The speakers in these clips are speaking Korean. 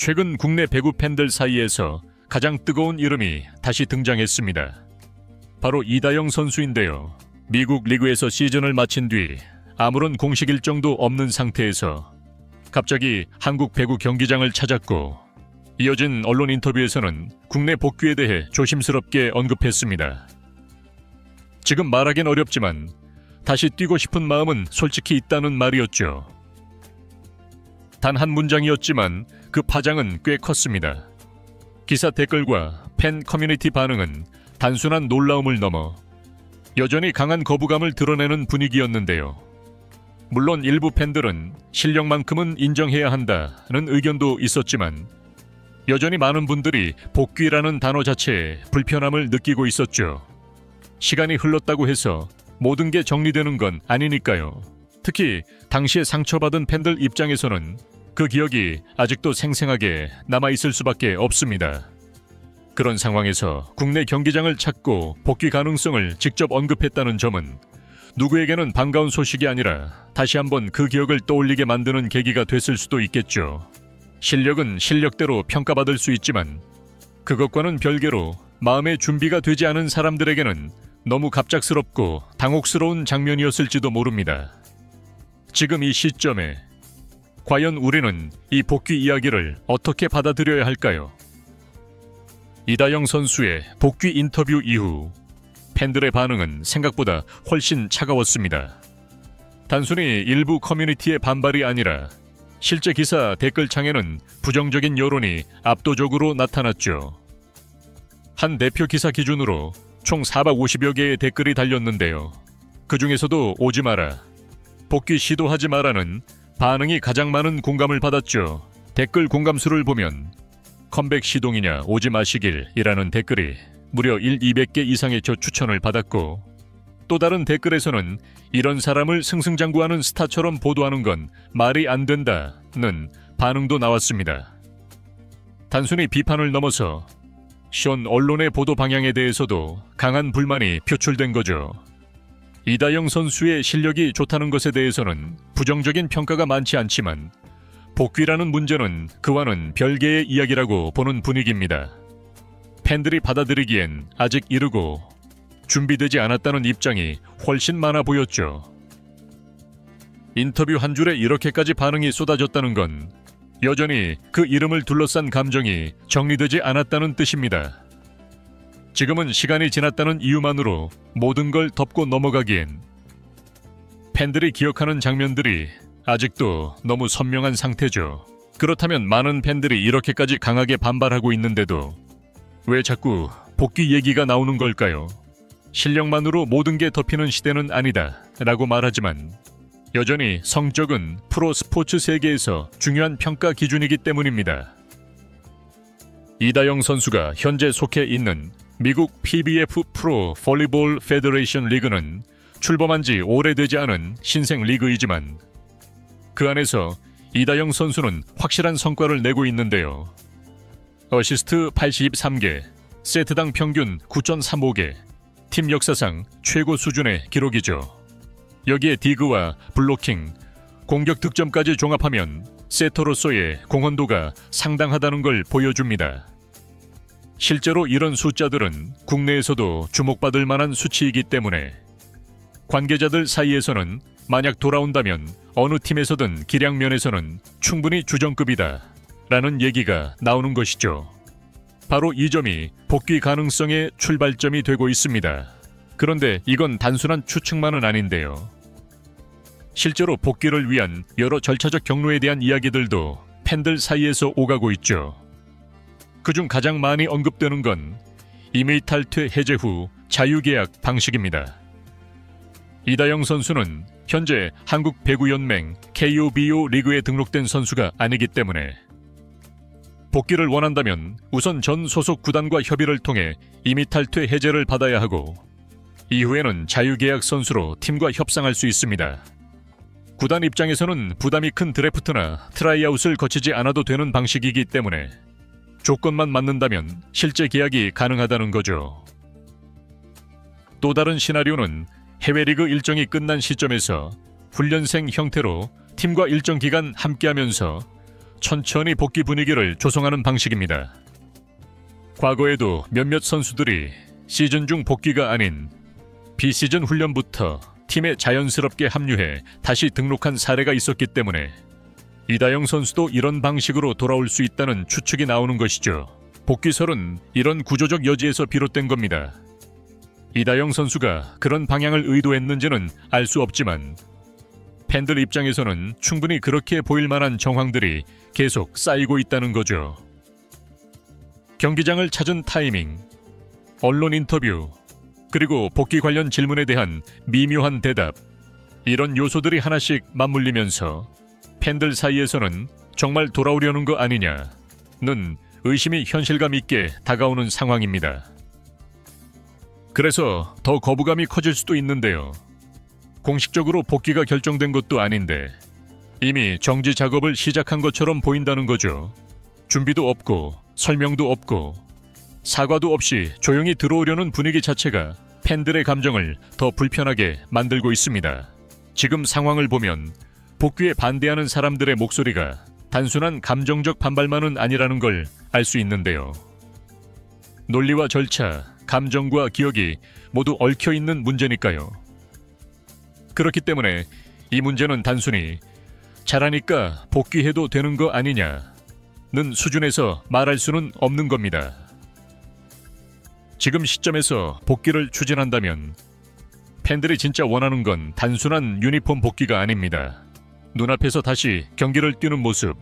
최근 국내 배구 팬들 사이에서 가장 뜨거운 이름이 다시 등장했습니다. 바로 이다영 선수인데요. 미국 리그에서 시즌을 마친 뒤 아무런 공식 일정도 없는 상태에서 갑자기 한국 배구 경기장을 찾았고, 이어진 언론 인터뷰에서는 국내 복귀에 대해 조심스럽게 언급했습니다. 지금 말하긴 어렵지만 다시 뛰고 싶은 마음은 솔직히 있다는 말이었죠. 단 한 문장이었지만 그 파장은 꽤 컸습니다. 기사 댓글과 팬 커뮤니티 반응은 단순한 놀라움을 넘어 여전히 강한 거부감을 드러내는 분위기였는데요. 물론 일부 팬들은 실력만큼은 인정해야 한다는 의견도 있었지만 여전히 많은 분들이 복귀라는 단어 자체에 불편함을 느끼고 있었죠. 시간이 흘렀다고 해서 모든 게 정리되는 건 아니니까요. 특히 당시에 상처받은 팬들 입장에서는 그 기억이 아직도 생생하게 남아있을 수밖에 없습니다. 그런 상황에서 국내 경기장을 찾고 복귀 가능성을 직접 언급했다는 점은 누구에게는 반가운 소식이 아니라 다시 한번 그 기억을 떠올리게 만드는 계기가 됐을 수도 있겠죠. 실력은 실력대로 평가받을 수 있지만 그것과는 별개로 마음의 준비가 되지 않은 사람들에게는 너무 갑작스럽고 당혹스러운 장면이었을지도 모릅니다. 지금 이 시점에 과연 우리는 이 복귀 이야기를 어떻게 받아들여야 할까요? 이다영 선수의 복귀 인터뷰 이후 팬들의 반응은 생각보다 훨씬 차가웠습니다. 단순히 일부 커뮤니티의 반발이 아니라 실제 기사 댓글창에는 부정적인 여론이 압도적으로 나타났죠. 한 대표 기사 기준으로 총 450여 개의 댓글이 달렸는데요. 그 중에서도 오지 마라, 복귀 시도하지 마라는 반응이 가장 많은 공감을 받았죠. 댓글 공감수를 보면 컴백 시동이냐 오지 마시길 이라는 댓글이 무려 200개 이상의 추천을 받았고, 또 다른 댓글에서는 이런 사람을 승승장구하는 스타처럼 보도하는 건 말이 안 된다는 반응도 나왔습니다. 단순히 비판을 넘어서 션 언론의 보도 방향에 대해서도 강한 불만이 표출된 거죠. 이다영 선수의 실력이 좋다는 것에 대해서는 부정적인 평가가 많지 않지만 복귀라는 문제는 그와는 별개의 이야기라고 보는 분위기입니다. 팬들이 받아들이기엔 아직 이르고 준비되지 않았다는 입장이 훨씬 많아 보였죠. 인터뷰 한 줄에 이렇게까지 반응이 쏟아졌다는 건 여전히 그 이름을 둘러싼 감정이 정리되지 않았다는 뜻입니다. 지금은 시간이 지났다는 이유만으로 모든 걸 덮고 넘어가기엔 팬들이 기억하는 장면들이 아직도 너무 선명한 상태죠. 그렇다면 많은 팬들이 이렇게까지 강하게 반발하고 있는데도 왜 자꾸 복귀 얘기가 나오는 걸까요? 실력만으로 모든 게 덮이는 시대는 아니다 라고 말하지만 여전히 성적은 프로 스포츠 세계에서 중요한 평가 기준이기 때문입니다. 이다영 선수가 현재 속해 있는 미국 PBF 프로 볼리볼 페더레이션 리그는 출범한 지 오래되지 않은 신생 리그이지만 그 안에서 이다영 선수는 확실한 성과를 내고 있는데요. 어시스트 83개, 세트당 평균 9.35개, 팀 역사상 최고 수준의 기록이죠. 여기에 디그와 블로킹, 공격 득점까지 종합하면 세터로서의 공헌도가 상당하다는 걸 보여줍니다. 실제로 이런 숫자들은 국내에서도 주목받을 만한 수치이기 때문에 관계자들 사이에서는 만약 돌아온다면 어느 팀에서든 기량 면에서는 충분히 주전급이다 라는 얘기가 나오는 것이죠. 바로 이 점이 복귀 가능성의 출발점이 되고 있습니다. 그런데 이건 단순한 추측만은 아닌데요. 실제로 복귀를 위한 여러 절차적 경로에 대한 이야기들도 팬들 사이에서 오가고 있죠. 그중 가장 많이 언급되는 건 임의 탈퇴 해제 후 자유계약 방식입니다. 이다영 선수는 현재 한국배구연맹 KOBO 리그에 등록된 선수가 아니기 때문에 복귀를 원한다면 우선 전 소속 구단과 협의를 통해 임의 탈퇴 해제를 받아야 하고 이후에는 자유계약 선수로 팀과 협상할 수 있습니다. 구단 입장에서는 부담이 큰 드래프트나 트라이아웃을 거치지 않아도 되는 방식이기 때문에 조건만 맞는다면 실제 계약이 가능하다는 거죠. 또 다른 시나리오는 해외 리그 일정이 끝난 시점에서 훈련생 형태로 팀과 일정 기간 함께하면서 천천히 복귀 분위기를 조성하는 방식입니다. 과거에도 몇몇 선수들이 시즌 중 복귀가 아닌 비시즌 훈련부터 팀에 자연스럽게 합류해 다시 등록한 사례가 있었기 때문에 이다영 선수도 이런 방식으로 돌아올 수 있다는 추측이 나오는 것이죠. 복귀설은 이런 구조적 여지에서 비롯된 겁니다. 이다영 선수가 그런 방향을 의도했는지는 알 수 없지만 팬들 입장에서는 충분히 그렇게 보일 만한 정황들이 계속 쌓이고 있다는 거죠. 경기장을 찾은 타이밍, 언론 인터뷰, 그리고 복귀 관련 질문에 대한 미묘한 대답, 이런 요소들이 하나씩 맞물리면서 팬들 사이에서는 정말 돌아오려는 거 아니냐는 의심이 현실감 있게 다가오는 상황입니다. 그래서 더 거부감이 커질 수도 있는데요. 공식적으로 복귀가 결정된 것도 아닌데 이미 정지 작업을 시작한 것처럼 보인다는 거죠. 준비도 없고 설명도 없고 사과도 없이 조용히 들어오려는 분위기 자체가 팬들의 감정을 더 불편하게 만들고 있습니다. 지금 상황을 보면 복귀에 반대하는 사람들의 목소리가 단순한 감정적 반발만은 아니라는 걸 알 수 있는데요. 논리와 절차, 감정과 기억이 모두 얽혀있는 문제니까요. 그렇기 때문에 이 문제는 단순히 잘하니까 복귀해도 되는 거 아니냐는 수준에서 말할 수는 없는 겁니다. 지금 시점에서 복귀를 추진한다면 팬들이 진짜 원하는 건 단순한 유니폼 복귀가 아닙니다. 눈앞에서 다시 경기를 뛰는 모습,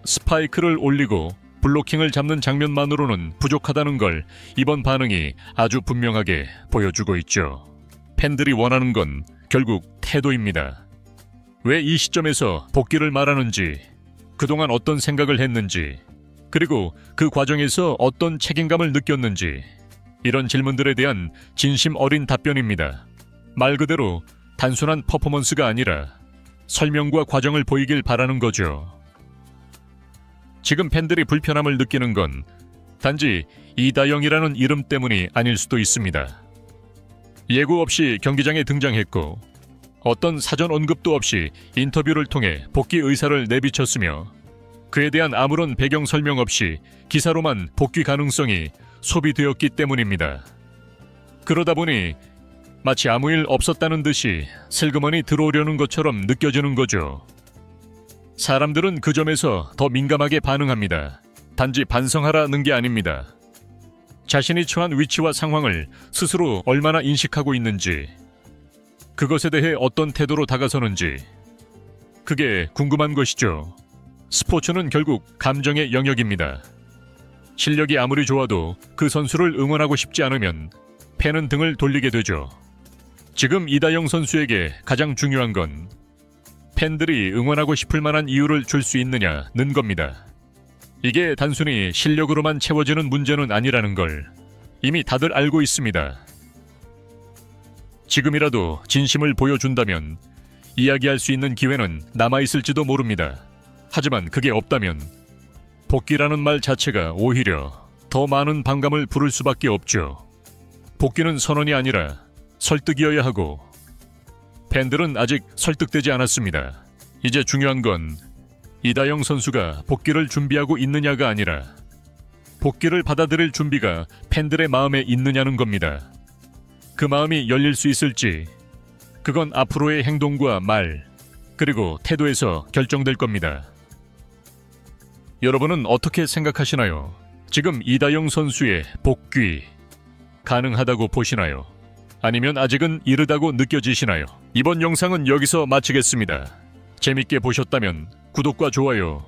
스파이크를 올리고 블로킹을 잡는 장면만으로는 부족하다는 걸 이번 반응이 아주 분명하게 보여주고 있죠. 팬들이 원하는 건 결국 태도입니다. 왜 이 시점에서 복귀를 말하는지, 그동안 어떤 생각을 했는지, 그리고 그 과정에서 어떤 책임감을 느꼈는지, 이런 질문들에 대한 진심 어린 답변입니다. 말 그대로 단순한 퍼포먼스가 아니라 설명과 과정을 보이길 바라는 거죠. 지금 팬들이 불편함을 느끼는 건 단지 이다영이라는 이름 때문이 아닐 수도 있습니다. 예고 없이 경기장에 등장했고 어떤 사전 언급도 없이 인터뷰를 통해 복귀 의사를 내비쳤으며 그에 대한 아무런 배경 설명 없이 기사로만 복귀 가능성이 소비되었기 때문입니다. 그러다 보니 마치 아무 일 없었다는 듯이 슬그머니 들어오려는 것처럼 느껴지는 거죠. 사람들은 그 점에서 더 민감하게 반응합니다. 단지 반성하라는 게 아닙니다. 자신이 처한 위치와 상황을 스스로 얼마나 인식하고 있는지, 그것에 대해 어떤 태도로 다가서는지, 그게 궁금한 것이죠. 스포츠는 결국 감정의 영역입니다. 실력이 아무리 좋아도 그 선수를 응원하고 싶지 않으면 팬은 등을 돌리게 되죠. 지금 이다영 선수에게 가장 중요한 건 팬들이 응원하고 싶을 만한 이유를 줄 수 있느냐는 겁니다. 이게 단순히 실력으로만 채워지는 문제는 아니라는 걸 이미 다들 알고 있습니다. 지금이라도 진심을 보여준다면 이야기할 수 있는 기회는 남아있을지도 모릅니다. 하지만 그게 없다면 복귀라는 말 자체가 오히려 더 많은 반감을 부를 수밖에 없죠. 복귀는 선언이 아니라 설득이어야 하고 팬들은 아직 설득되지 않았습니다. 이제 중요한 건 이다영 선수가 복귀를 준비하고 있느냐가 아니라 복귀를 받아들일 준비가 팬들의 마음에 있느냐는 겁니다. 그 마음이 열릴 수 있을지 그건 앞으로의 행동과 말 그리고 태도에서 결정될 겁니다. 여러분은 어떻게 생각하시나요? 지금 이다영 선수의 복귀 가능하다고 보시나요? 아니면 아직은 이르다고 느껴지시나요? 이번 영상은 여기서 마치겠습니다. 재밌게 보셨다면 구독과 좋아요,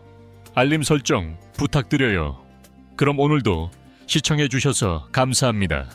알림 설정 부탁드려요. 그럼 오늘도 시청해주셔서 감사합니다.